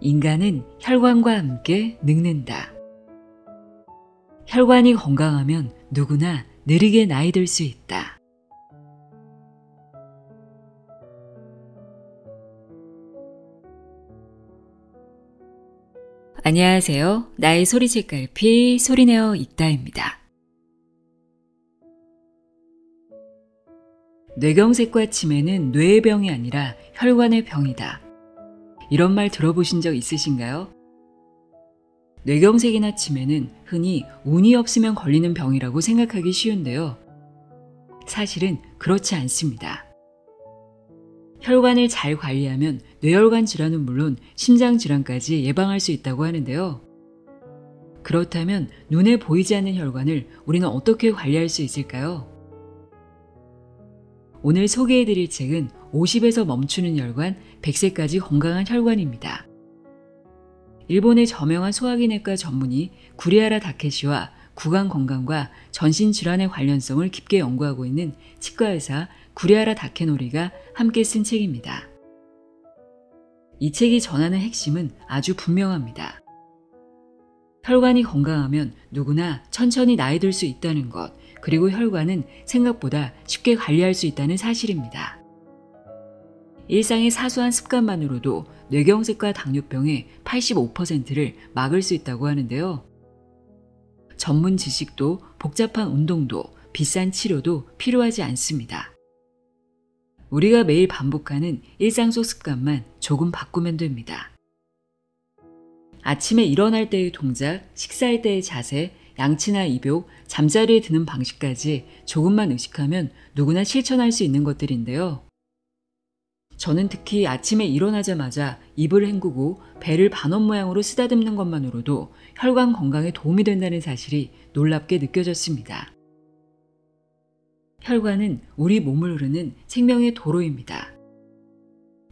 인간은 혈관과 함께 늙는다. 혈관이 건강하면 누구나 느리게 나이 들 수 있다. 안녕하세요. 나의 소리책갈피 소리내어 읽다입니다. 뇌경색과 치매는 뇌의 병이 아니라 혈관의 병이다. 이런 말 들어보신 적 있으신가요? 뇌경색이나 치매는 흔히 운이 없으면 걸리는 병이라고 생각하기 쉬운데요. 사실은 그렇지 않습니다. 혈관을 잘 관리하면 뇌혈관 질환은 물론 심장 질환까지 예방할 수 있다고 하는데요. 그렇다면 눈에 보이지 않는 혈관을 우리는 어떻게 관리할 수 있을까요? 오늘 소개해드릴 책은 50에서 멈추는 혈관, 100세까지 건강한 혈관입니다. 일본의 저명한 소화기내과 전문의 구리하라 다케시와 구강 건강과 전신 질환의 관련성을 깊게 연구하고 있는 치과의사 구리하라 다케노리가 함께 쓴 책입니다. 이 책이 전하는 핵심은 아주 분명합니다. 혈관이 건강하면 누구나 천천히 나이 들 수 있다는 것, 그리고 혈관은 생각보다 쉽게 관리할 수 있다는 사실입니다. 일상의 사소한 습관만으로도 뇌경색과 당뇨병의 85%를 막을 수 있다고 하는데요. 전문 지식도 복잡한 운동도 비싼 치료도 필요하지 않습니다. 우리가 매일 반복하는 일상 속 습관만 조금 바꾸면 됩니다. 아침에 일어날 때의 동작, 식사할 때의 자세, 양치나 입욕, 잠자리에 드는 방식까지 조금만 의식하면 누구나 실천할 수 있는 것들인데요. 저는 특히 아침에 일어나자마자 입을 헹구고 배를 반원 모양으로 쓰다듬는 것만으로도 혈관 건강에 도움이 된다는 사실이 놀랍게 느껴졌습니다. 혈관은 우리 몸을 흐르는 생명의 도로입니다.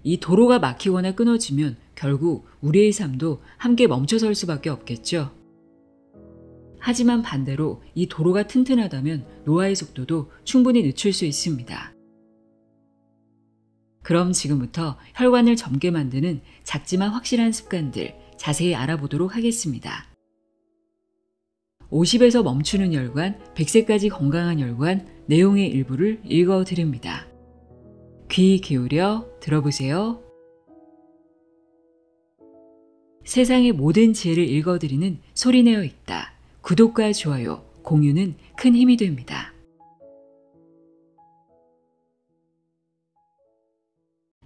이 도로가 막히거나 끊어지면 결국 우리의 삶도 함께 멈춰설 수밖에 없겠죠. 하지만 반대로 이 도로가 튼튼하다면 노화의 속도도 충분히 늦출 수 있습니다. 그럼 지금부터 혈관을 젊게 만드는 작지만 확실한 습관들 자세히 알아보도록 하겠습니다. 50에서 멈추는 혈관, 100세까지 건강한 혈관 내용의 일부를 읽어드립니다. 귀 기울여 들어보세요. 세상의 모든 지혜를 읽어드리는 소리내어 읽다. 구독과 좋아요, 공유는 큰 힘이 됩니다.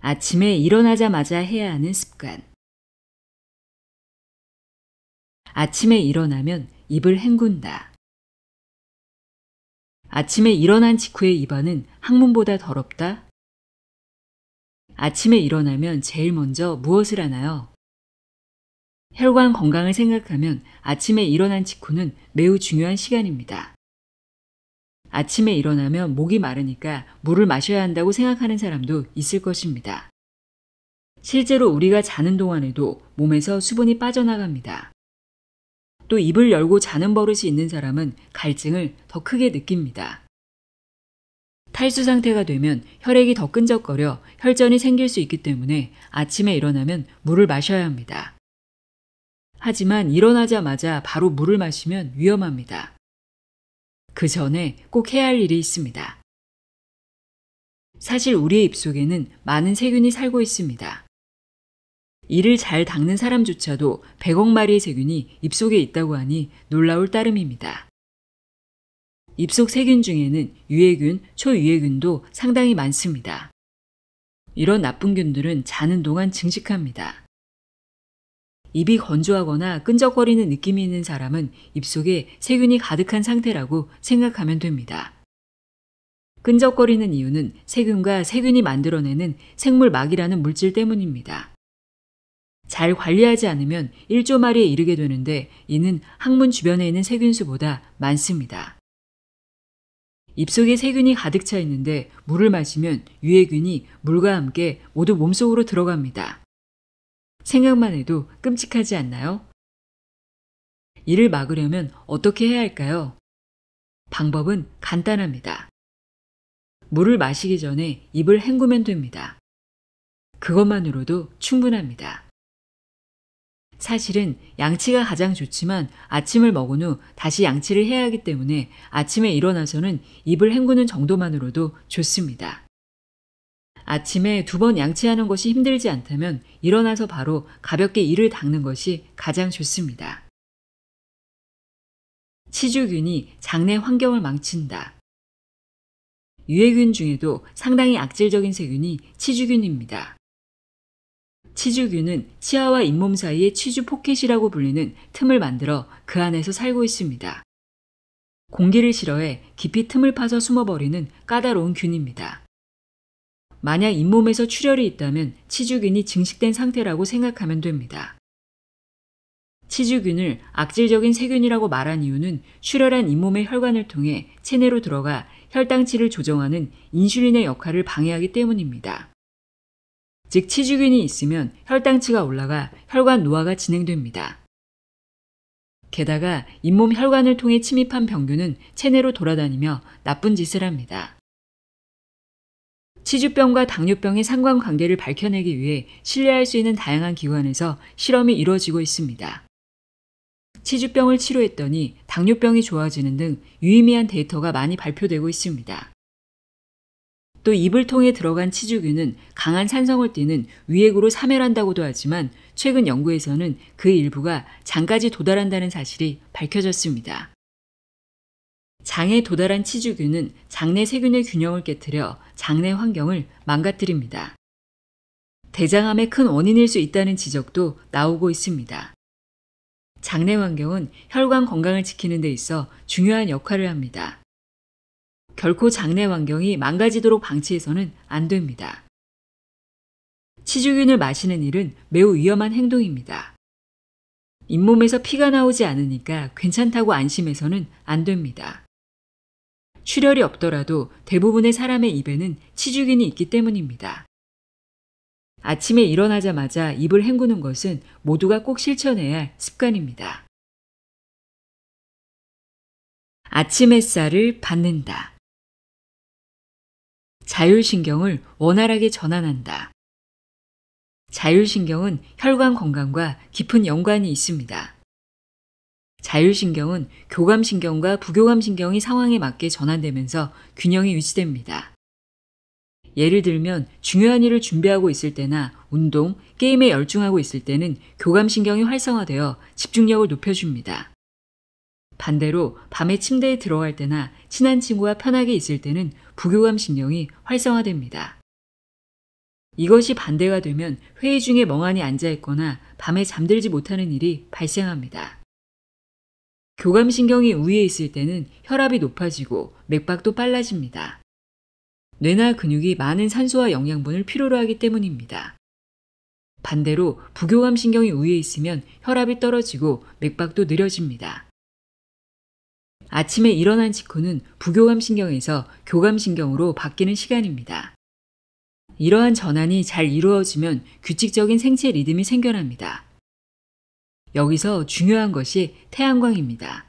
아침에 일어나자마자 해야 하는 습관. 아침에 일어나면 입을 헹군다. 아침에 일어난 직후의 입안은 항문보다 더럽다. 아침에 일어나면 제일 먼저 무엇을 하나요? 혈관 건강을 생각하면 아침에 일어난 직후는 매우 중요한 시간입니다. 아침에 일어나면 목이 마르니까 물을 마셔야 한다고 생각하는 사람도 있을 것입니다. 실제로 우리가 자는 동안에도 몸에서 수분이 빠져나갑니다. 또 입을 열고 자는 버릇이 있는 사람은 갈증을 더 크게 느낍니다. 탈수 상태가 되면 혈액이 더 끈적거려 혈전이 생길 수 있기 때문에 아침에 일어나면 물을 마셔야 합니다. 하지만 일어나자마자 바로 물을 마시면 위험합니다. 그 전에 꼭 해야 할 일이 있습니다. 사실 우리의 입속에는 많은 세균이 살고 있습니다. 이를 잘 닦는 사람조차도 100억 마리의 세균이 입속에 있다고 하니 놀라울 따름입니다. 입속 세균 중에는 유해균, 초유해균도 상당히 많습니다. 이런 나쁜 균들은 자는 동안 증식합니다. 입이 건조하거나 끈적거리는 느낌이 있는 사람은 입속에 세균이 가득한 상태라고 생각하면 됩니다. 끈적거리는 이유는 세균과 세균이 만들어내는 생물막이라는 물질 때문입니다. 잘 관리하지 않으면 1조 마리에 이르게 되는데 이는 항문 주변에 있는 세균수보다 많습니다. 입속에 세균이 가득 차 있는데 물을 마시면 유해균이 물과 함께 모두 몸속으로 들어갑니다. 생각만 해도 끔찍하지 않나요? 이를 막으려면 어떻게 해야 할까요? 방법은 간단합니다. 물을 마시기 전에 입을 헹구면 됩니다. 그것만으로도 충분합니다. 사실은 양치가 가장 좋지만 아침을 먹은 후 다시 양치를 해야 하기 때문에 아침에 일어나서는 입을 헹구는 정도만으로도 좋습니다. 아침에 2번 양치하는 것이 힘들지 않다면 일어나서 바로 가볍게 이를 닦는 것이 가장 좋습니다. 치주균이 장내 환경을 망친다. 유해균 중에도 상당히 악질적인 세균이 치주균입니다. 치주균은 치아와 잇몸 사이에 치주 포켓이라고 불리는 틈을 만들어 그 안에서 살고 있습니다. 공기를 싫어해 깊이 틈을 파서 숨어버리는 까다로운 균입니다. 만약 잇몸에서 출혈이 있다면 치주균이 증식된 상태라고 생각하면 됩니다. 치주균을 악질적인 세균이라고 말한 이유는 출혈한 잇몸의 혈관을 통해 체내로 들어가 혈당치를 조정하는 인슐린의 역할을 방해하기 때문입니다. 즉 치주균이 있으면 혈당치가 올라가 혈관 노화가 진행됩니다. 게다가 잇몸 혈관을 통해 침입한 병균은 체내로 돌아다니며 나쁜 짓을 합니다. 치주병과 당뇨병의 상관관계를 밝혀내기 위해 신뢰할 수 있는 다양한 기관에서 실험이 이루어지고 있습니다. 치주병을 치료했더니 당뇨병이 좋아지는 등 유의미한 데이터가 많이 발표되고 있습니다. 또 입을 통해 들어간 치주균은 강한 산성을 띠는 위액으로 사멸한다고도 하지만 최근 연구에서는 그 일부가 장까지 도달한다는 사실이 밝혀졌습니다. 장에 도달한 치주균은 장내 세균의 균형을 깨뜨려 장내 환경을 망가뜨립니다. 대장암의 큰 원인일 수 있다는 지적도 나오고 있습니다. 장내 환경은 혈관 건강을 지키는 데 있어 중요한 역할을 합니다. 결코 장내 환경이 망가지도록 방치해서는 안 됩니다. 치주균을 마시는 일은 매우 위험한 행동입니다. 잇몸에서 피가 나오지 않으니까 괜찮다고 안심해서는 안 됩니다. 출혈이 없더라도 대부분의 사람의 입에는 치주균이 있기 때문입니다. 아침에 일어나자마자 입을 헹구는 것은 모두가 꼭 실천해야 할 습관입니다. 아침 햇살을 받는다. 자율신경을 원활하게 전환한다. 자율신경은 혈관 건강과 깊은 연관이 있습니다. 자율신경은 교감신경과 부교감신경이 상황에 맞게 전환되면서 균형이 유지됩니다. 예를 들면 중요한 일을 준비하고 있을 때나 운동, 게임에 열중하고 있을 때는 교감신경이 활성화되어 집중력을 높여줍니다. 반대로 밤에 침대에 들어갈 때나 친한 친구와 편하게 있을 때는 부교감신경이 활성화됩니다. 이것이 반대가 되면 회의 중에 멍하니 앉아있거나 밤에 잠들지 못하는 일이 발생합니다. 교감신경이 우위에 있을 때는 혈압이 높아지고 맥박도 빨라집니다. 뇌나 근육이 많은 산소와 영양분을 필요로 하기 때문입니다. 반대로 부교감신경이 우위에 있으면 혈압이 떨어지고 맥박도 느려집니다. 아침에 일어난 직후는 부교감신경에서 교감신경으로 바뀌는 시간입니다. 이러한 전환이 잘 이루어지면 규칙적인 생체 리듬이 생겨납니다. 여기서 중요한 것이 태양광입니다.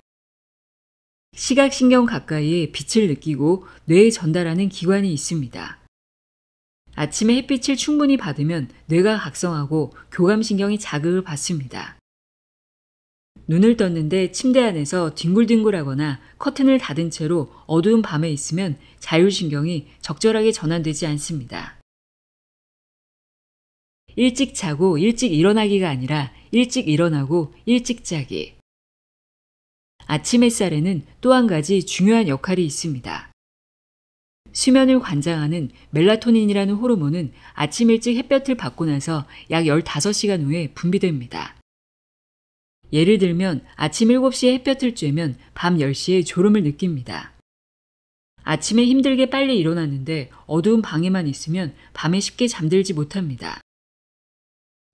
시각신경 가까이에 빛을 느끼고 뇌에 전달하는 기관이 있습니다. 아침에 햇빛을 충분히 받으면 뇌가 각성하고 교감신경이 자극을 받습니다. 눈을 떴는데 침대 안에서 뒹굴뒹굴하거나 커튼을 닫은 채로 어두운 밤에 있으면 자율신경이 적절하게 전환되지 않습니다. 일찍 자고 일찍 일어나기가 아니라 일찍 일어나고 일찍 자기. 아침 햇살에는 또 한 가지 중요한 역할이 있습니다. 수면을 관장하는 멜라토닌이라는 호르몬은 아침 일찍 햇볕을 받고 나서 약 15시간 후에 분비됩니다. 예를 들면 아침 7시에 햇볕을 쬐면 밤 10시에 졸음을 느낍니다. 아침에 힘들게 빨리 일어났는데 어두운 방에만 있으면 밤에 쉽게 잠들지 못합니다.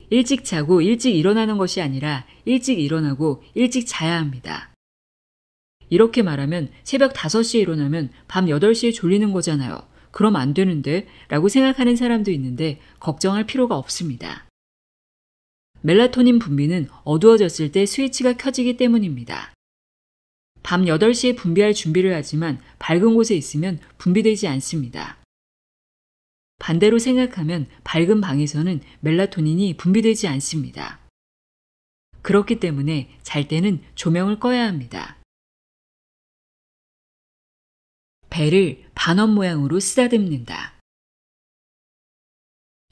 일찍 자고 일찍 일어나는 것이 아니라 일찍 일어나고 일찍 자야 합니다. 이렇게 말하면 새벽 5시에 일어나면 밤 8시에 졸리는 거잖아요. 그럼 안 되는데? 라고 생각하는 사람도 있는데 걱정할 필요가 없습니다. 멜라토닌 분비는 어두워졌을 때 스위치가 켜지기 때문입니다. 밤 8시에 분비할 준비를 하지만 밝은 곳에 있으면 분비되지 않습니다. 반대로 생각하면 밝은 방에서는 멜라토닌이 분비되지 않습니다. 그렇기 때문에 잘 때는 조명을 꺼야 합니다. 배를 반원 모양으로 쓰다듬는다.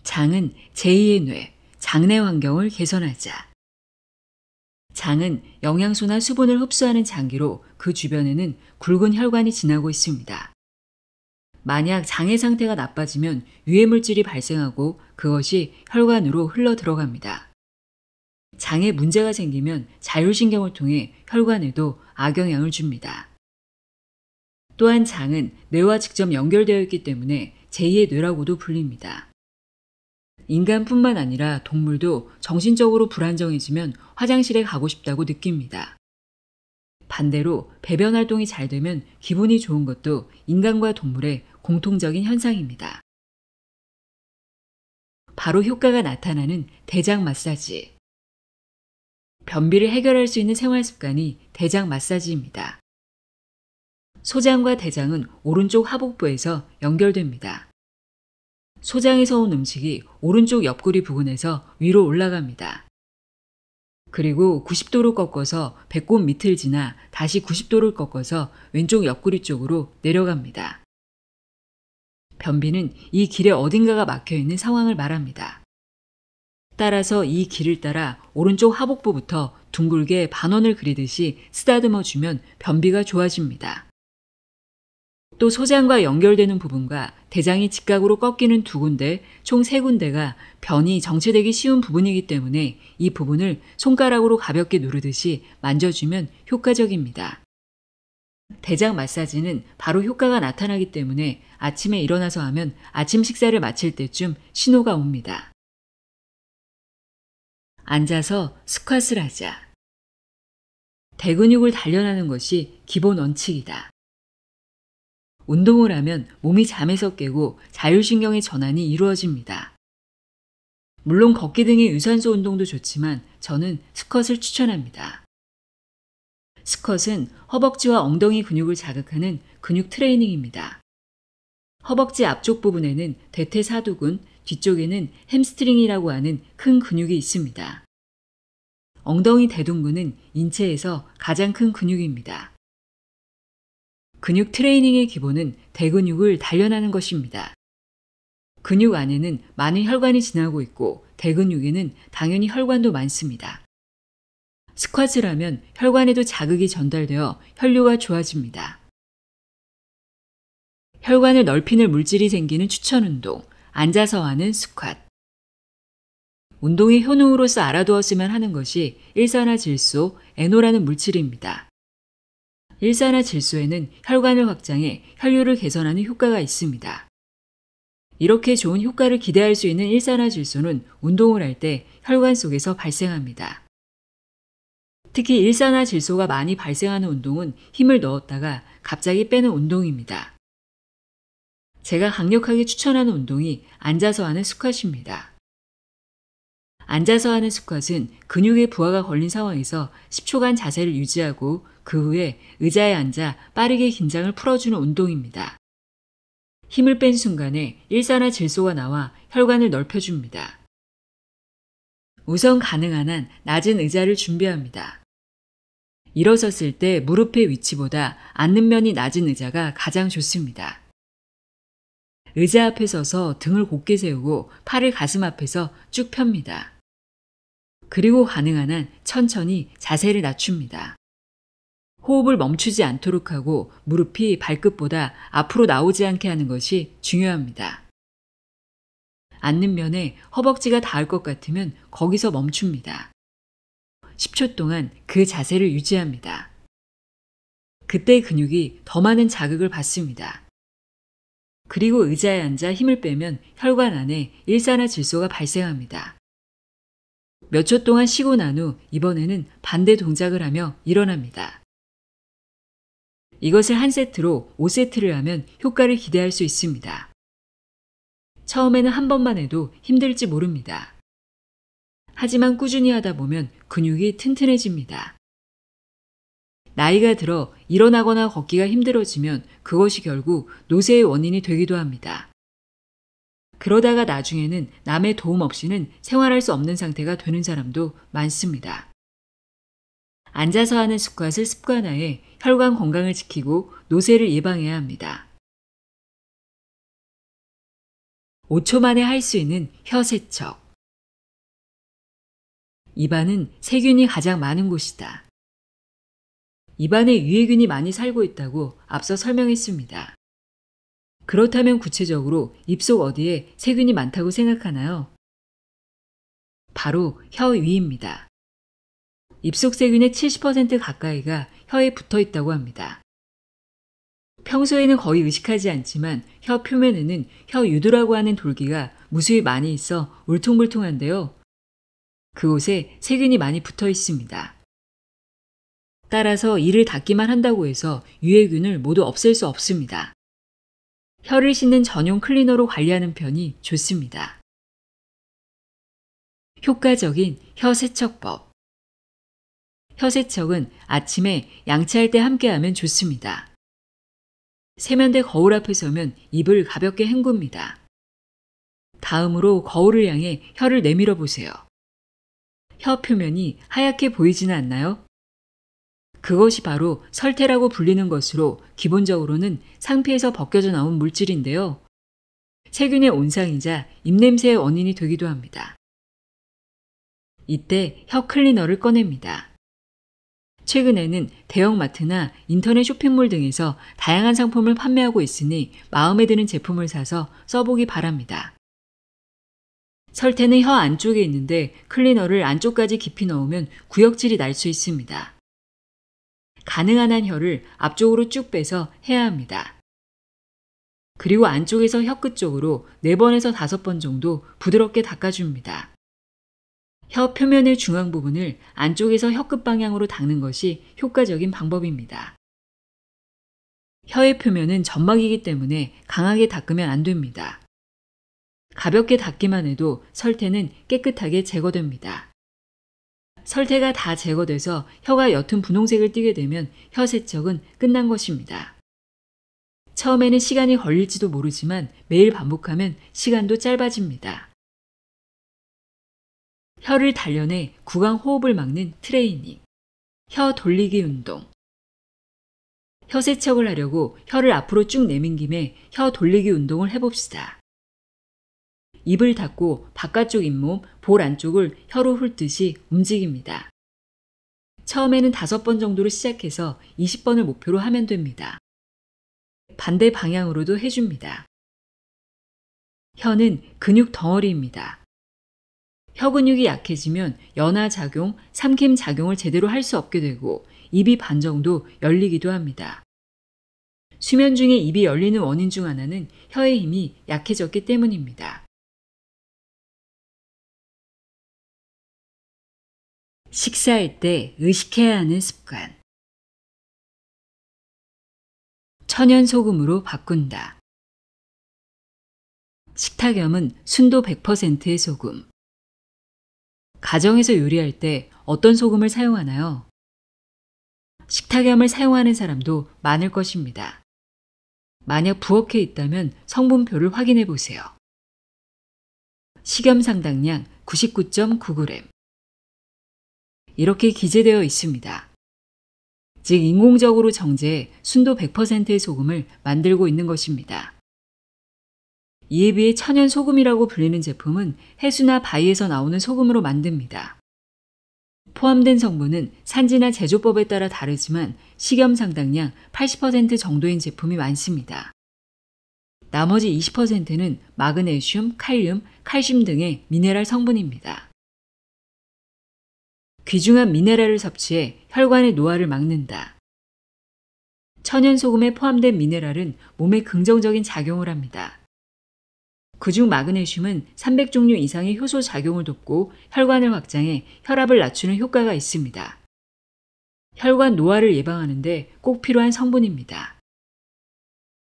장은 제2의 뇌, 장내 환경을 개선하자. 장은 영양소나 수분을 흡수하는 장기로 그 주변에는 굵은 혈관이 지나고 있습니다. 만약 장의 상태가 나빠지면 유해물질이 발생하고 그것이 혈관으로 흘러 들어갑니다. 장에 문제가 생기면 자율신경을 통해 혈관에도 악영향을 줍니다. 또한 장은 뇌와 직접 연결되어 있기 때문에 제2의 뇌라고도 불립니다. 인간뿐만 아니라 동물도 정신적으로 불안정해지면 화장실에 가고 싶다고 느낍니다. 반대로 배변 활동이 잘 되면 기분이 좋은 것도 인간과 동물의 공통적인 현상입니다. 바로 효과가 나타나는 대장 마사지. 변비를 해결할 수 있는 생활 습관이 대장 마사지입니다. 소장과 대장은 오른쪽 하복부에서 연결됩니다. 소장에서 온 음식이 오른쪽 옆구리 부근에서 위로 올라갑니다. 그리고 90도로 꺾어서 배꼽 밑을 지나 다시 90도를 꺾어서 왼쪽 옆구리 쪽으로 내려갑니다. 변비는 이 길의 어딘가가 막혀 있는 상황을 말합니다. 따라서 이 길을 따라 오른쪽 하복부부터 둥글게 반원을 그리듯이 쓰다듬어 주면 변비가 좋아집니다. 또 소장과 연결되는 부분과 대장이 직각으로 꺾이는 두 군데, 총 세 군데가 변이 정체되기 쉬운 부분이기 때문에 이 부분을 손가락으로 가볍게 누르듯이 만져주면 효과적입니다. 대장 마사지는 바로 효과가 나타나기 때문에 아침에 일어나서 하면 아침 식사를 마칠 때쯤 신호가 옵니다. 앉아서 스쿼트를 하자. 대근육을 단련하는 것이 기본 원칙이다. 운동을 하면 몸이 잠에서 깨고 자율신경의 전환이 이루어집니다. 물론 걷기 등의 유산소 운동도 좋지만 저는 스쿼트를 추천합니다. 스쿼트는 허벅지와 엉덩이 근육을 자극하는 근육 트레이닝입니다. 허벅지 앞쪽 부분에는 대퇴사두근, 뒤쪽에는 햄스트링이라고 하는 큰 근육이 있습니다. 엉덩이 대둔근은 인체에서 가장 큰 근육입니다. 근육 트레이닝의 기본은 대근육을 단련하는 것입니다. 근육 안에는 많은 혈관이 지나고 있고 대근육에는 당연히 혈관도 많습니다. 스쿼트를 하면 혈관에도 자극이 전달되어 혈류가 좋아집니다. 혈관을 넓히는 물질이 생기는 추천 운동, 앉아서 하는 스쿼트. 운동의 효능으로서 알아두었으면 하는 것이 일산화질소, 에노라는 물질입니다. 일산화질소에는 혈관을 확장해 혈류를 개선하는 효과가 있습니다. 이렇게 좋은 효과를 기대할 수 있는 일산화질소는 운동을 할 때 혈관 속에서 발생합니다. 특히 일산화질소가 많이 발생하는 운동은 힘을 넣었다가 갑자기 빼는 운동입니다. 제가 강력하게 추천하는 운동이 앉아서 하는 스쿼트입니다. 앉아서 하는 스쿼트는 근육의 부하가 걸린 상황에서 10초간 자세를 유지하고 그 후에 의자에 앉아 빠르게 긴장을 풀어주는 운동입니다. 힘을 뺀 순간에 일산화질소가 나와 혈관을 넓혀줍니다. 우선 가능한 한 낮은 의자를 준비합니다. 일어섰을 때 무릎의 위치보다 앉는 면이 낮은 의자가 가장 좋습니다. 의자 앞에 서서 등을 곧게 세우고 팔을 가슴 앞에서 쭉 펴니다. 그리고 가능한 한 천천히 자세를 낮춥니다. 호흡을 멈추지 않도록 하고 무릎이 발끝보다 앞으로 나오지 않게 하는 것이 중요합니다. 앉는 면에 허벅지가 닿을 것 같으면 거기서 멈춥니다. 10초 동안 그 자세를 유지합니다. 그때 근육이 더 많은 자극을 받습니다. 그리고 의자에 앉아 힘을 빼면 혈관 안에 일산화질소가 발생합니다. 몇 초 동안 쉬고 난 후 이번에는 반대 동작을 하며 일어납니다. 이것을 한 세트로 5세트를 하면 효과를 기대할 수 있습니다. 처음에는 한 번만 해도 힘들지 모릅니다. 하지만 꾸준히 하다 보면 근육이 튼튼해집니다. 나이가 들어 일어나거나 걷기가 힘들어지면 그것이 결국 노쇠의 원인이 되기도 합니다. 그러다가 나중에는 남의 도움 없이는 생활할 수 없는 상태가 되는 사람도 많습니다. 앉아서 하는 스쿼트을 습관화해 혈관 건강을 지키고 노쇠를 예방해야 합니다. 5초 만에 할 수 있는 혀 세척. 입안은 세균이 가장 많은 곳이다. 입안에 유해균이 많이 살고 있다고 앞서 설명했습니다. 그렇다면 구체적으로 입속 어디에 세균이 많다고 생각하나요? 바로 혀 위입니다. 입속 세균의 70% 가까이가 혀에 붙어 있다고 합니다. 평소에는 거의 의식하지 않지만 혀 표면에는 혀 유두라고 하는 돌기가 무수히 많이 있어 울퉁불퉁한데요. 그곳에 세균이 많이 붙어 있습니다. 따라서 이를 닦기만 한다고 해서 유해균을 모두 없앨 수 없습니다. 혀를 씻는 전용 클리너로 관리하는 편이 좋습니다. 효과적인 혀 세척법. 혀 세척은 아침에 양치할 때 함께하면 좋습니다. 세면대 거울 앞에 서면 입을 가볍게 헹굽니다. 다음으로 거울을 향해 혀를 내밀어 보세요. 혀 표면이 하얗게 보이지는 않나요? 그것이 바로 설태라고 불리는 것으로 기본적으로는 상피에서 벗겨져 나온 물질인데요. 세균의 온상이자 입냄새의 원인이 되기도 합니다. 이때 혀 클리너를 꺼냅니다. 최근에는 대형마트나 인터넷 쇼핑몰 등에서 다양한 상품을 판매하고 있으니 마음에 드는 제품을 사서 써보기 바랍니다. 설태는 혀 안쪽에 있는데 클리너를 안쪽까지 깊이 넣으면 구역질이 날 수 있습니다. 가능한 한 혀를 앞쪽으로 쭉 빼서 해야 합니다. 그리고 안쪽에서 혀 끝 쪽으로 4번에서 5번 정도 부드럽게 닦아줍니다. 혀 표면의 중앙 부분을 안쪽에서 혀 끝 방향으로 닦는 것이 효과적인 방법입니다. 혀의 표면은 점막이기 때문에 강하게 닦으면 안 됩니다. 가볍게 닦기만 해도 설태는 깨끗하게 제거됩니다. 설태가 다 제거돼서 혀가 옅은 분홍색을 띠게 되면 혀 세척은 끝난 것입니다. 처음에는 시간이 걸릴지도 모르지만 매일 반복하면 시간도 짧아집니다. 혀를 단련해 구강 호흡을 막는 트레이닝. 혀 돌리기 운동. 혀 세척을 하려고 혀를 앞으로 쭉 내민 김에 혀 돌리기 운동을 해봅시다. 입을 닫고 바깥쪽 잇몸, 볼 안쪽을 혀로 훑듯이 움직입니다. 처음에는 5번 정도로 시작해서 20번을 목표로 하면 됩니다. 반대 방향으로도 해줍니다. 혀는 근육 덩어리입니다. 혀 근육이 약해지면 연화작용, 삼킴작용을 제대로 할 수 없게 되고 입이 반 정도 열리기도 합니다. 수면 중에 입이 열리는 원인 중 하나는 혀의 힘이 약해졌기 때문입니다. 식사할 때 의식해야 하는 습관. 천연 소금으로 바꾼다. 식탁염은 순도 100%의 소금. 가정에서 요리할 때 어떤 소금을 사용하나요? 식탁염을 사용하는 사람도 많을 것입니다. 만약 부엌에 있다면 성분표를 확인해 보세요. 식염 상당량 99.9g. 이렇게 기재되어 있습니다. 즉 인공적으로 정제해 순도 100%의 소금을 만들고 있는 것입니다. 이에 비해 천연 소금이라고 불리는 제품은 해수나 바위에서 나오는 소금으로 만듭니다. 포함된 성분은 산지나 제조법에 따라 다르지만 식염 상당량 80% 정도인 제품이 많습니다. 나머지 20%는 마그네슘, 칼륨, 칼슘 등의 미네랄 성분입니다. 귀중한 미네랄을 섭취해 혈관의 노화를 막는다. 천연 소금에 포함된 미네랄은 몸에 긍정적인 작용을 합니다. 그중 마그네슘은 300종류 이상의 효소 작용을 돕고 혈관을 확장해 혈압을 낮추는 효과가 있습니다. 혈관 노화를 예방하는 데 꼭 필요한 성분입니다.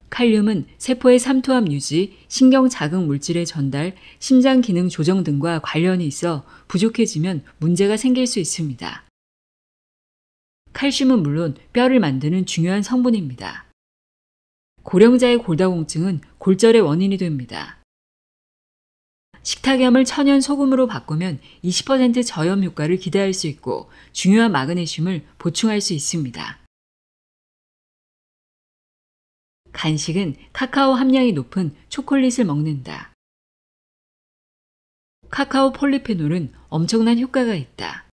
칼륨은 세포의 삼투압 유지, 신경 자극 물질의 전달, 심장 기능 조정 등과 관련이 있어 부족해지면 문제가 생길 수 있습니다. 칼슘은 물론 뼈를 만드는 중요한 성분입니다. 고령자의 골다공증은 골절의 원인이 됩니다. 식탁염을 천연 소금으로 바꾸면 20% 저염 효과를 기대할 수 있고 중요한 마그네슘을 보충할 수 있습니다. 간식은 카카오 함량이 높은 초콜릿을 먹는다. 카카오 폴리페놀은 엄청난 효과가 있다.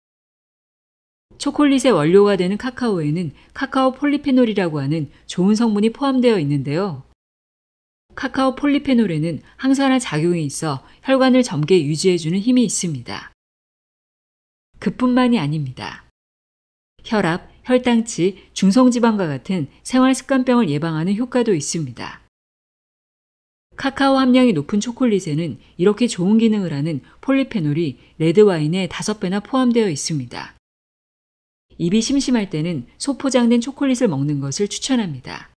초콜릿의 원료가 되는 카카오에는 카카오 폴리페놀이라고 하는 좋은 성분이 포함되어 있는데요. 카카오 폴리페놀에는 항산화 작용이 있어 혈관을 젊게 유지해주는 힘이 있습니다. 그뿐만이 아닙니다. 혈압, 혈당치, 중성지방과 같은 생활습관병을 예방하는 효과도 있습니다. 카카오 함량이 높은 초콜릿에는 이렇게 좋은 기능을 하는 폴리페놀이 레드와인의 5배나 포함되어 있습니다. 입이 심심할 때는 소포장된 초콜릿을 먹는 것을 추천합니다.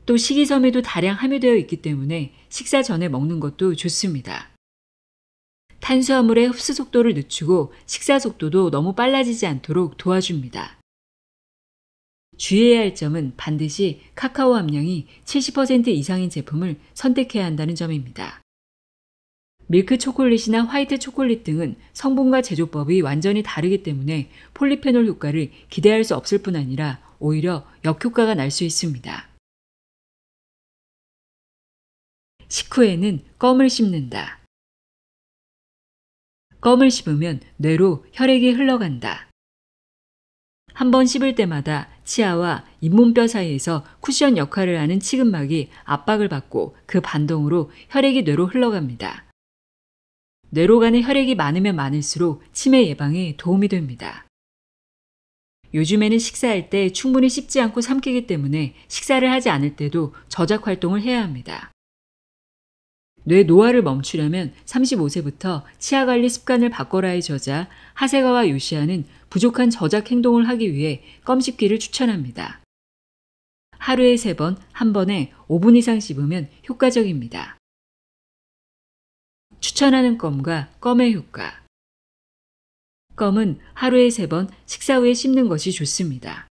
또 식이섬유도 다량 함유되어 있기 때문에 식사 전에 먹는 것도 좋습니다. 탄수화물의 흡수 속도를 늦추고 식사 속도도 너무 빨라지지 않도록 도와줍니다. 주의해야 할 점은 반드시 카카오 함량이 70% 이상인 제품을 선택해야 한다는 점입니다. 밀크 초콜릿이나 화이트 초콜릿 등은 성분과 제조법이 완전히 다르기 때문에 폴리페놀 효과를 기대할 수 없을 뿐 아니라 오히려 역효과가 날 수 있습니다. 식후에는 껌을 씹는다. 껌을 씹으면 뇌로 혈액이 흘러간다. 한 번 씹을 때마다 치아와 잇몸뼈 사이에서 쿠션 역할을 하는 치근막이 압박을 받고 그 반동으로 혈액이 뇌로 흘러갑니다. 뇌로 가는 혈액이 많으면 많을수록 치매 예방에 도움이 됩니다. 요즘에는 식사할 때 충분히 씹지 않고 삼키기 때문에 식사를 하지 않을 때도 저작 활동을 해야 합니다. 뇌 노화를 멈추려면 35세부터 치아관리 습관을 바꿔라의 저자 하세가와 요시아는 부족한 저작 행동을 하기 위해 껌 씹기를 추천합니다. 하루에 3번, 한 번에 5분 이상 씹으면 효과적입니다. 추천하는 껌과 껌의 효과. 껌은 하루에 3번 식사 후에 씹는 것이 좋습니다.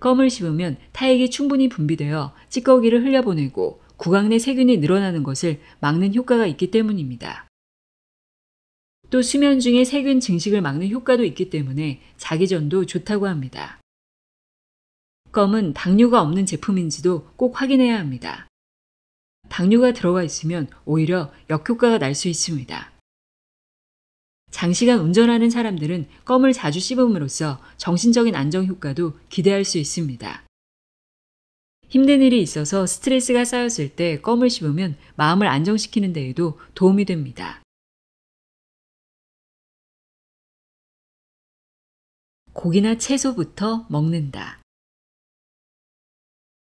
껌을 씹으면 타액이 충분히 분비되어 찌꺼기를 흘려보내고 구강 내 세균이 늘어나는 것을 막는 효과가 있기 때문입니다. 또 수면 중에 세균 증식을 막는 효과도 있기 때문에 자기 전도 좋다고 합니다. 껌은 당류가 없는 제품인지도 꼭 확인해야 합니다. 당류가 들어가 있으면 오히려 역효과가 날 수 있습니다. 장시간 운전하는 사람들은 껌을 자주 씹음으로써 정신적인 안정 효과도 기대할 수 있습니다. 힘든 일이 있어서 스트레스가 쌓였을 때 껌을 씹으면 마음을 안정시키는 데에도 도움이 됩니다. 고기나 채소부터 먹는다.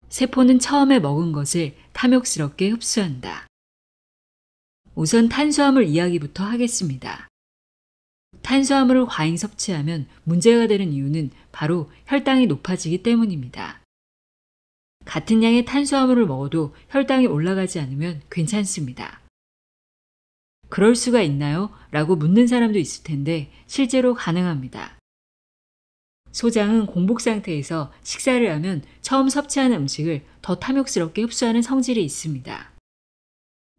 세포는 처음에 먹은 것을 탐욕스럽게 흡수한다. 우선 탄수화물 이야기부터 하겠습니다. 탄수화물을 과잉 섭취하면 문제가 되는 이유는 바로 혈당이 높아지기 때문입니다. 같은 양의 탄수화물을 먹어도 혈당이 올라가지 않으면 괜찮습니다. 그럴 수가 있나요? 라고 묻는 사람도 있을 텐데 실제로 가능합니다. 소장은 공복 상태에서 식사를 하면 처음 섭취하는 음식을 더 탐욕스럽게 흡수하는 성질이 있습니다.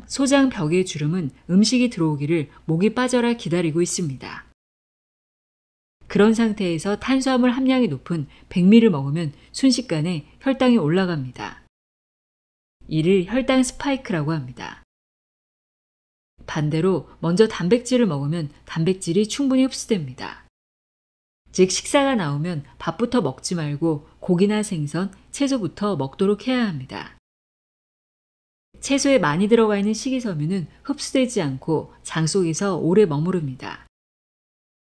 소장 벽의 주름은 음식이 들어오기를 목이 빠져라 기다리고 있습니다. 그런 상태에서 탄수화물 함량이 높은 백미를 먹으면 순식간에 혈당이 올라갑니다. 이를 혈당 스파이크라고 합니다. 반대로 먼저 단백질을 먹으면 단백질이 충분히 흡수됩니다. 즉 식사가 나오면 밥부터 먹지 말고 고기나 생선, 채소부터 먹도록 해야 합니다. 채소에 많이 들어가 있는 식이섬유는 흡수되지 않고 장 속에서 오래 머무릅니다.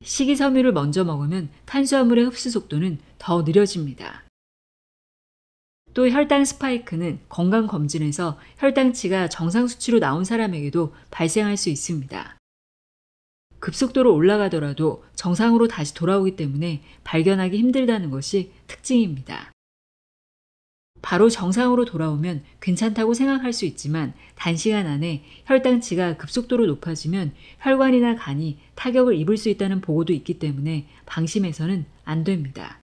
식이섬유를 먼저 먹으면 탄수화물의 흡수 속도는 더 느려집니다. 또 혈당 스파이크는 건강검진에서 혈당치가 정상 수치로 나온 사람에게도 발생할 수 있습니다. 급속도로 올라가더라도 정상으로 다시 돌아오기 때문에 발견하기 힘들다는 것이 특징입니다. 바로 정상으로 돌아오면 괜찮다고 생각할 수 있지만 단시간 안에 혈당치가 급속도로 높아지면 혈관이나 간이 타격을 입을 수 있다는 보고도 있기 때문에 방심해서는 안 됩니다.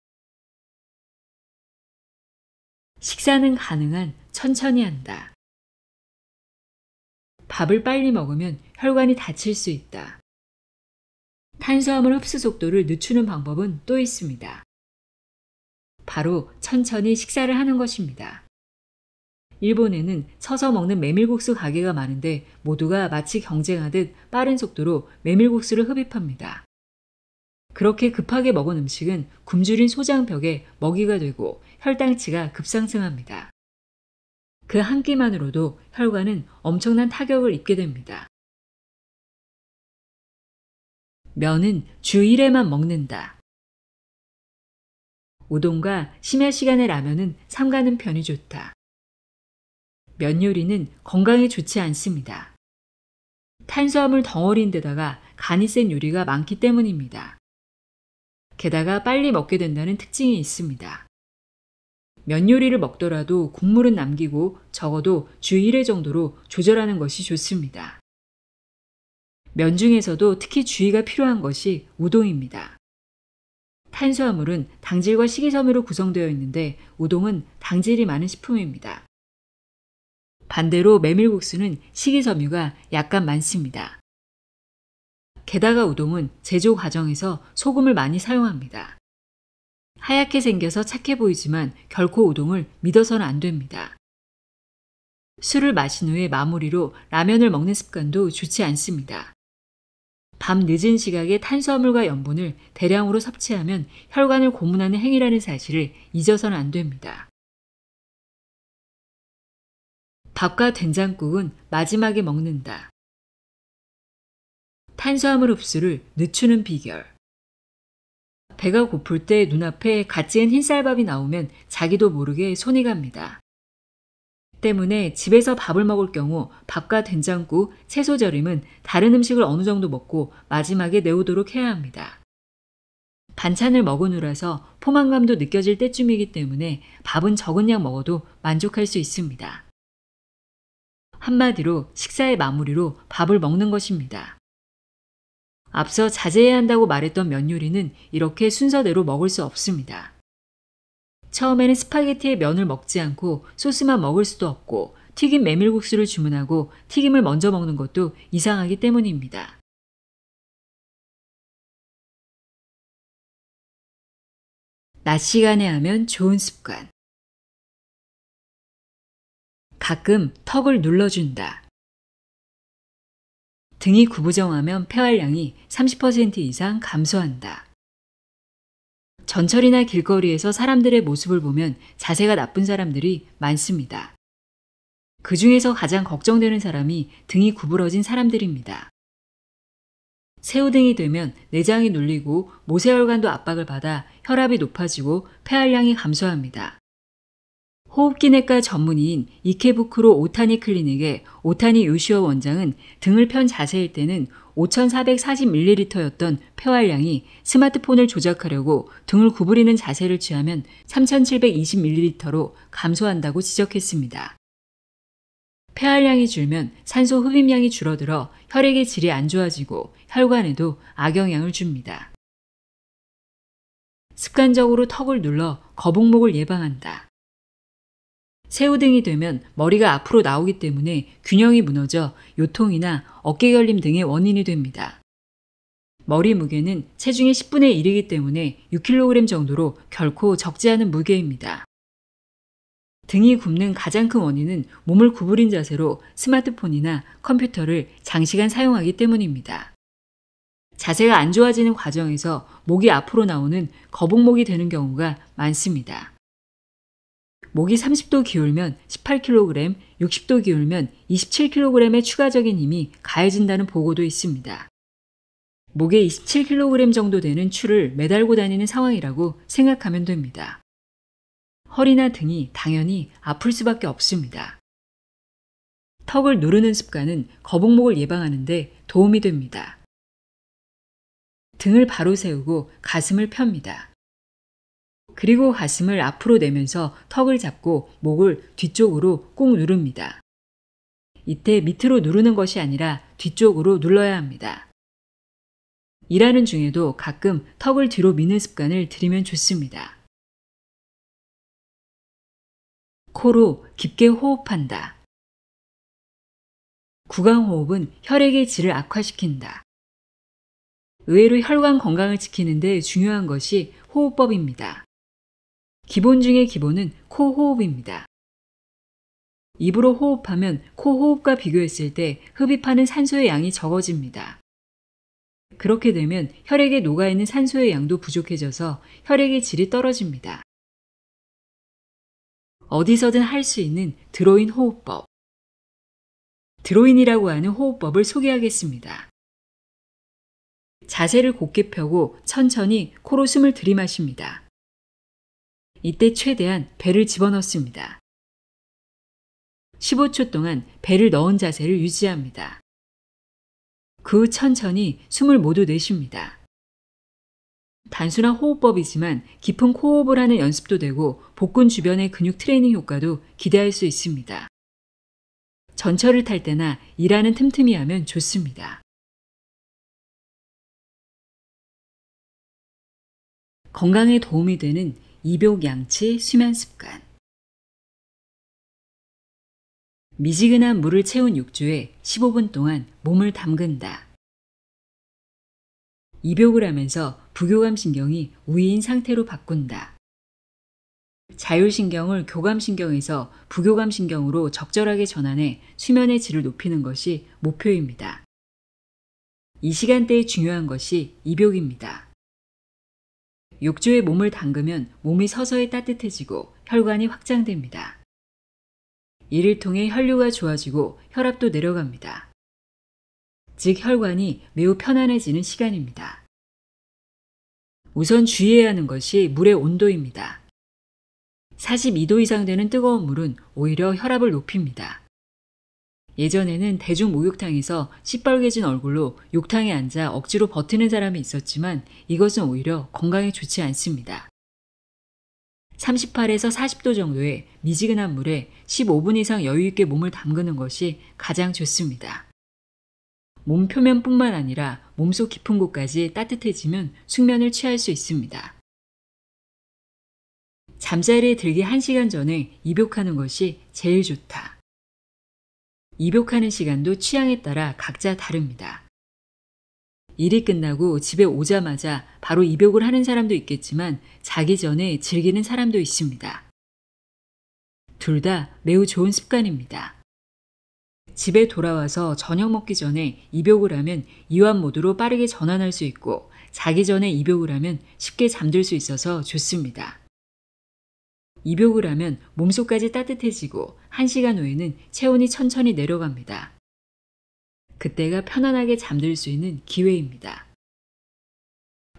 식사는 가능한 천천히 한다. 밥을 빨리 먹으면 혈관이 다칠 수 있다. 탄수화물 흡수 속도를 늦추는 방법은 또 있습니다. 바로 천천히 식사를 하는 것입니다. 일본에는 서서 먹는 메밀국수 가게가 많은데 모두가 마치 경쟁하듯 빠른 속도로 메밀국수를 흡입합니다. 그렇게 급하게 먹은 음식은 굶주린 소장벽에 먹이가 되고 혈당치가 급상승합니다. 그 한 끼만으로도 혈관은 엄청난 타격을 입게 됩니다. 면은 주 1회만 먹는다. 우동과 심야 시간의 라면은 삼가는 편이 좋다. 면 요리는 건강에 좋지 않습니다. 탄수화물 덩어리인데다가 간이 센 요리가 많기 때문입니다. 게다가 빨리 먹게 된다는 특징이 있습니다. 면 요리를 먹더라도 국물은 남기고 적어도 주 1회 정도로 조절하는 것이 좋습니다. 면 중에서도 특히 주의가 필요한 것이 우동입니다. 탄수화물은 당질과 식이섬유로 구성되어 있는데 우동은 당질이 많은 식품입니다. 반대로 메밀국수는 식이섬유가 약간 많습니다. 게다가 우동은 제조 과정에서 소금을 많이 사용합니다. 하얗게 생겨서 착해 보이지만 결코 우동을 믿어서는 안 됩니다. 술을 마신 후에 마무리로 라면을 먹는 습관도 좋지 않습니다. 밤 늦은 시각에 탄수화물과 염분을 대량으로 섭취하면 혈관을 고문하는 행위라는 사실을 잊어서는 안 됩니다. 밥과 된장국은 마지막에 먹는다. 탄수화물 흡수를 늦추는 비결. 배가 고플 때 눈앞에 갓 지은 흰쌀밥이 나오면 자기도 모르게 손이 갑니다. 때문에 집에서 밥을 먹을 경우 밥과 된장국, 채소절임은 다른 음식을 어느 정도 먹고 마지막에 내오도록 해야 합니다. 반찬을 먹은 후라서 포만감도 느껴질 때쯤이기 때문에 밥은 적은 양 먹어도 만족할 수 있습니다. 한마디로 식사의 마무리로 밥을 먹는 것입니다. 앞서 자제해야 한다고 말했던 면 요리는 이렇게 순서대로 먹을 수 없습니다. 처음에는 스파게티에 면을 먹지 않고 소스만 먹을 수도 없고 튀김 메밀국수를 주문하고 튀김을 먼저 먹는 것도 이상하기 때문입니다. 낮 시간에 하면 좋은 습관. 가끔 턱을 눌러준다. 등이 구부정하면 폐활량이 30% 이상 감소한다. 전철이나 길거리에서 사람들의 모습을 보면 자세가 나쁜 사람들이 많습니다. 그 중에서 가장 걱정되는 사람이 등이 구부러진 사람들입니다. 새우등이 되면 내장이 눌리고 모세혈관도 압박을 받아 혈압이 높아지고 폐활량이 감소합니다. 호흡기내과 전문의인 이케부쿠로 오타니 클리닉의 오타니 요시오 원장은 등을 편 자세일 때는 5,440ml였던 폐활량이 스마트폰을 조작하려고 등을 구부리는 자세를 취하면 3,720ml로 감소한다고 지적했습니다. 폐활량이 줄면 산소 흡입량이 줄어들어 혈액의 질이 안 좋아지고 혈관에도 악영향을 줍니다. 습관적으로 턱을 눌러 거북목을 예방한다. 새우등이 되면 머리가 앞으로 나오기 때문에 균형이 무너져 요통이나 어깨결림 등의 원인이 됩니다. 머리 무게는 체중의 10분의 1이기 때문에 6kg 정도로 결코 적지 않은 무게입니다. 등이 굽는 가장 큰 원인은 몸을 구부린 자세로 스마트폰이나 컴퓨터를 장시간 사용하기 때문입니다. 자세가 안 좋아지는 과정에서 목이 앞으로 나오는 거북목이 되는 경우가 많습니다. 목이 30도 기울면 18kg, 60도 기울면 27kg의 추가적인 힘이 가해진다는 보고도 있습니다. 목에 27kg 정도 되는 추를 매달고 다니는 상황이라고 생각하면 됩니다. 허리나 등이 당연히 아플 수밖에 없습니다. 턱을 누르는 습관은 거북목을 예방하는 데 도움이 됩니다. 등을 바로 세우고 가슴을 펴니다. 그리고 가슴을 앞으로 내면서 턱을 잡고 목을 뒤쪽으로 꾹 누릅니다. 이때 밑으로 누르는 것이 아니라 뒤쪽으로 눌러야 합니다. 일하는 중에도 가끔 턱을 뒤로 미는 습관을 들이면 좋습니다. 코로 깊게 호흡한다. 구강호흡은 혈액의 질을 악화시킨다. 의외로 혈관 건강을 지키는 데 중요한 것이 호흡법입니다. 기본 중의 기본은 코 호흡입니다. 입으로 호흡하면 코 호흡과 비교했을 때 흡입하는 산소의 양이 적어집니다. 그렇게 되면 혈액에 녹아있는 산소의 양도 부족해져서 혈액의 질이 떨어집니다. 어디서든 할 수 있는 드로인 호흡법. 드로인이라고 하는 호흡법을 소개하겠습니다. 자세를 곧게 펴고 천천히 코로 숨을 들이마십니다. 이때 최대한 배를 집어넣습니다. 15초 동안 배를 넣은 자세를 유지합니다. 그 후 천천히 숨을 모두 내쉽니다. 단순한 호흡법이지만 깊은 코호흡을 하는 연습도 되고 복근 주변의 근육 트레이닝 효과도 기대할 수 있습니다. 전철을 탈 때나 일하는 틈틈이 하면 좋습니다. 건강에 도움이 되는 입욕양치 수면 습관. 미지근한 물을 채운 욕조에 15분 동안 몸을 담근다. 입욕을 하면서 부교감 신경이 우위인 상태로 바꾼다. 자율신경을 교감신경에서 부교감신경으로 적절하게 전환해 수면의 질을 높이는 것이 목표입니다. 이 시간대에 중요한 것이 입욕입니다. 욕조에 몸을 담그면 몸이 서서히 따뜻해지고 혈관이 확장됩니다. 이를 통해 혈류가 좋아지고 혈압도 내려갑니다. 즉 혈관이 매우 편안해지는 시간입니다. 우선 주의해야 하는 것이 물의 온도입니다. 42도 이상 되는 뜨거운 물은 오히려 혈압을 높입니다. 예전에는 대중 목욕탕에서 시뻘개진 얼굴로 욕탕에 앉아 억지로 버티는 사람이 있었지만 이것은 오히려 건강에 좋지 않습니다. 38에서 40도 정도의 미지근한 물에 15분 이상 여유있게 몸을 담그는 것이 가장 좋습니다. 몸 표면뿐만 아니라 몸속 깊은 곳까지 따뜻해지면 숙면을 취할 수 있습니다. 잠자리에 들기 1시간 전에 입욕하는 것이 제일 좋다. 입욕하는 시간도 취향에 따라 각자 다릅니다. 일이 끝나고 집에 오자마자 바로 입욕을 하는 사람도 있겠지만 자기 전에 즐기는 사람도 있습니다. 둘 다 매우 좋은 습관입니다. 집에 돌아와서 저녁 먹기 전에 입욕을 하면 이완 모드로 빠르게 전환할 수 있고 자기 전에 입욕을 하면 쉽게 잠들 수 있어서 좋습니다. 입욕을 하면 몸속까지 따뜻해지고 1시간 후에는 체온이 천천히 내려갑니다. 그때가 편안하게 잠들 수 있는 기회입니다.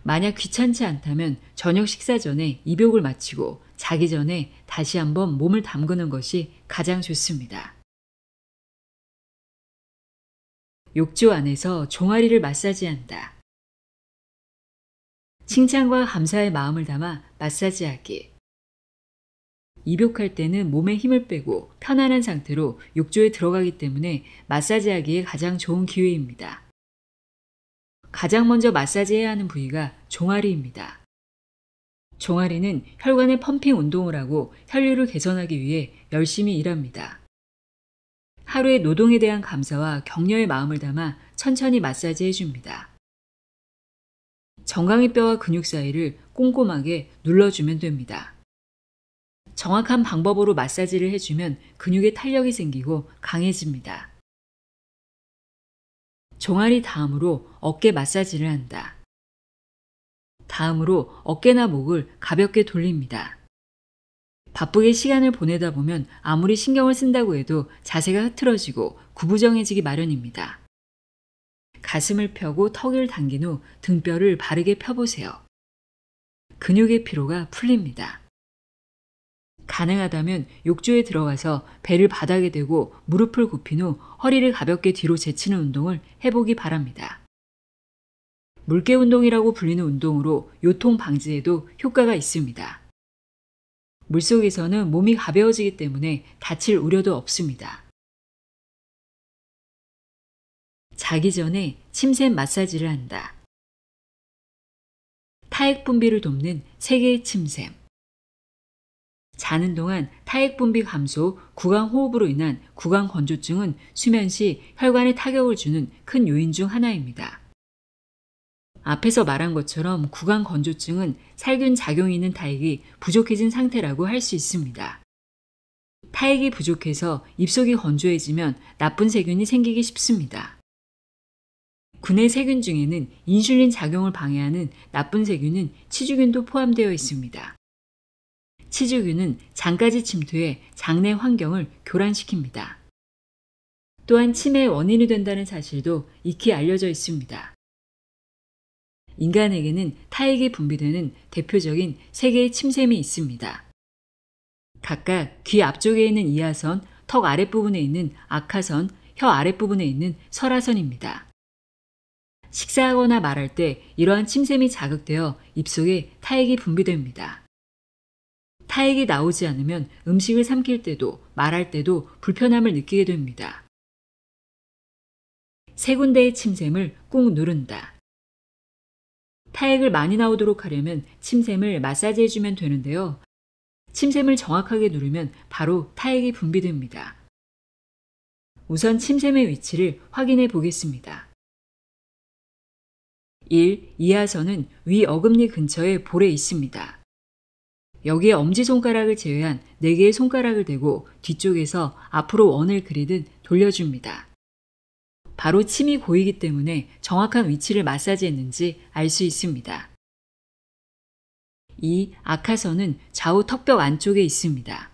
만약 귀찮지 않다면 저녁 식사 전에 입욕을 마치고 자기 전에 다시 한번 몸을 담그는 것이 가장 좋습니다. 욕조 안에서 종아리를 마사지한다. 칭찬과 감사의 마음을 담아 마사지하기. 입욕할 때는 몸에 힘을 빼고 편안한 상태로 욕조에 들어가기 때문에 마사지하기에 가장 좋은 기회입니다. 가장 먼저 마사지해야 하는 부위가 종아리입니다. 종아리는 혈관의 펌핑 운동을 하고 혈류를 개선하기 위해 열심히 일합니다. 하루의 노동에 대한 감사와 격려의 마음을 담아 천천히 마사지해 줍니다. 정강이 뼈와 근육 사이를 꼼꼼하게 눌러주면 됩니다. 정확한 방법으로 마사지를 해주면 근육에 탄력이 생기고 강해집니다. 종아리 다음으로 어깨 마사지를 한다. 다음으로 어깨나 목을 가볍게 돌립니다. 바쁘게 시간을 보내다 보면 아무리 신경을 쓴다고 해도 자세가 흐트러지고 구부정해지기 마련입니다. 가슴을 펴고 턱을 당긴 후 등뼈를 바르게 펴보세요. 근육의 피로가 풀립니다. 가능하다면 욕조에 들어가서 배를 바닥에 대고 무릎을 굽힌 후 허리를 가볍게 뒤로 제치는 운동을 해보기 바랍니다. 물개 운동이라고 불리는 운동으로 요통 방지에도 효과가 있습니다. 물속에서는 몸이 가벼워지기 때문에 다칠 우려도 없습니다. 자기 전에 침샘 마사지를 한다. 타액 분비를 돕는 3개의 침샘. 자는 동안 타액 분비 감소, 구강 호흡으로 인한 구강 건조증은 수면 시 혈관에 타격을 주는 큰 요인 중 하나입니다. 앞에서 말한 것처럼 구강 건조증은 살균 작용이 있는 타액이 부족해진 상태라고 할 수 있습니다. 타액이 부족해서 입속이 건조해지면 나쁜 세균이 생기기 쉽습니다. 구내 세균 중에는 인슐린 작용을 방해하는 나쁜 세균은 치주균도 포함되어 있습니다. 치주균은 장까지 침투해 장내 환경을 교란시킵니다. 또한 치매의 원인이 된다는 사실도 익히 알려져 있습니다. 인간에게는 타액이 분비되는 대표적인 3개의 침샘이 있습니다. 각각 귀 앞쪽에 있는 이하선, 턱 아랫부분에 있는 악하선, 혀 아랫부분에 있는 설하선입니다. 식사하거나 말할 때 이러한 침샘이 자극되어 입속에 타액이 분비됩니다. 타액이 나오지 않으면 음식을 삼킬 때도 말할 때도 불편함을 느끼게 됩니다. 3군데의 침샘을 꾹 누른다. 타액을 많이 나오도록 하려면 침샘을 마사지해주면 되는데요. 침샘을 정확하게 누르면 바로 타액이 분비됩니다. 우선 침샘의 위치를 확인해 보겠습니다. 1. 이하선은 위 어금니 근처에 볼에 있습니다. 여기에 엄지손가락을 제외한 4개의 손가락을 대고 뒤쪽에서 앞으로 원을 그리듯 돌려줍니다. 바로 침이 고이기 때문에 정확한 위치를 마사지했는지 알 수 있습니다. 2. 악하선은 좌우 턱벽 안쪽에 있습니다.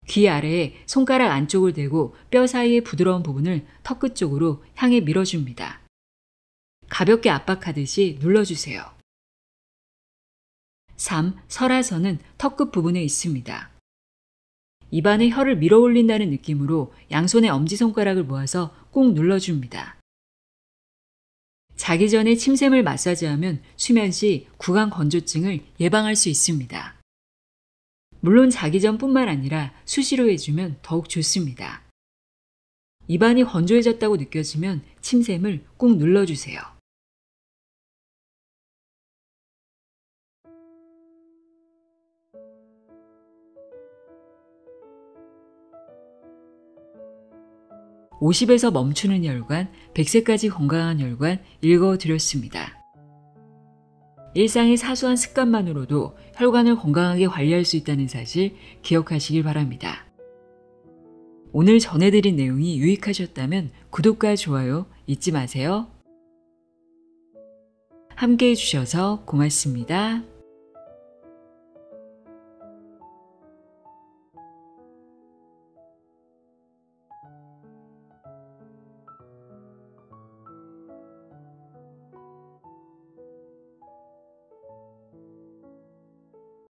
귀 아래에 손가락 안쪽을 대고 뼈 사이의 부드러운 부분을 턱 끝 쪽으로 향해 밀어줍니다. 가볍게 압박하듯이 눌러주세요. 3. 설하선은 턱 끝 부분에 있습니다. 입안에 혀를 밀어 올린다는 느낌으로 양손의 엄지손가락을 모아서 꾹 눌러줍니다. 자기 전에 침샘을 마사지하면 수면 시 구강 건조증을 예방할 수 있습니다. 물론 자기 전뿐만 아니라 수시로 해주면 더욱 좋습니다. 입안이 건조해졌다고 느껴지면 침샘을 꾹 눌러주세요. (50에서) 멈추는 혈관, 100세까지 건강한 혈관 읽어드렸습니다. 일상의 사소한 습관만으로도 혈관을 건강하게 관리할 수 있다는 사실 기억하시길 바랍니다. 오늘 전해드린 내용이 유익하셨다면 구독과 좋아요 잊지 마세요. 함께 해주셔서 고맙습니다.